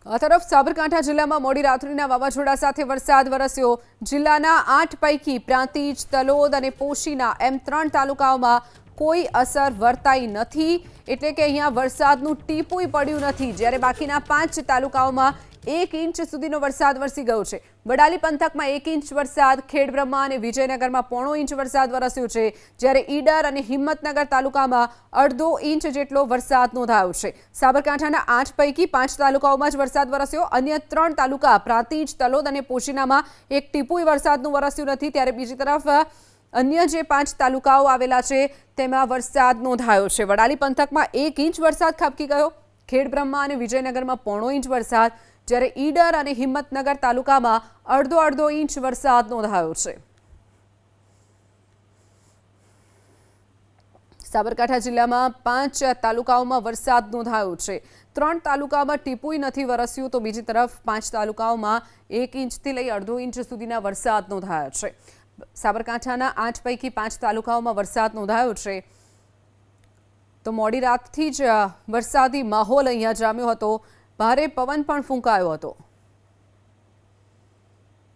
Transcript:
આ તરફ સાબરકાંઠા જિલ્લામાં મોડી રાત્રિના વાવાઝોડા સાથે વરસાદ વરસ્યો। જિલ્લાના 8 પૈકી પ્રાંતિજ, તલોદ અને પોશીના એમ 3 તાલુકાઓમાં કોઈ અસર વર્તાઈ નથી, એટલે કે અહીંયા વરસાદનું ટીપુંય પડ્યું નથી, જ્યારે બાકીના 5 તાલુકાઓમાં 1 ઇંચ સુધીનો વરસાદ વરસી ગયો છે। વડાલી પંથકમાં 1 ઇંચ વરસાદ, ખેડબ્રહ્મા અને વિજયનગરમાં 1.5 ઇંચ વરસાદ વરસ્યો છે, જ્યારે ઈડર અને હિંમતનગર તાલુકામાં 1.5 ઇંચ જેટલો વરસાદ નોંધાયો છે। સાબરકાંઠાના 8 પૈકી 5 તાલુકાઓમાં જ વરસાદ વરસ્યો। અન્ય 3 તાલુકા પ્રાંતિજ, તલોદ અને પોશીનામાં એક ટીપુંય વરસાદનું વરસ્યું નથી, ત્યારે બીજી તરફ અન્ય જે 5 તાલુકાઓ આવેલા છે તેમાં વરસાદ નોંધાયો છે। વડાલી પંથકમાં 1 ઇંચ વરસાદ ખાબકી ગયો, ખેડબ્રહ્મા અને વિજયનગરમાં 1.5 ઇંચ વરસાદ, જ્યારે ઈડર અને હિંમતનગર તાલુકામાં 1.5 ઇંચ વરસાદ નોંધાયો છે। સાબરકાંઠા જિલ્લામાં 5 તાલુકાઓમાં વરસાદ નોંધાયો છે। 3 તાલુકામાં ટીપુંય નથી વરસ્યું, તો બીજી તરફ 5 તાલુકાઓમાં 1 ઇંચથી લઈ 1.5 ઇંચ સુધીના વરસાદ નોંધાયા છે। સાબરકાંઠાના 8 પૈકી 5 તાલુકાઓમાં વરસાદ નોંધાયો છે, તો મોડી રાતથી જ વરસાદી માહોલ અહીંયા જામ્યો હતો। ભારે પવન પણ ફૂંકાયો હતો।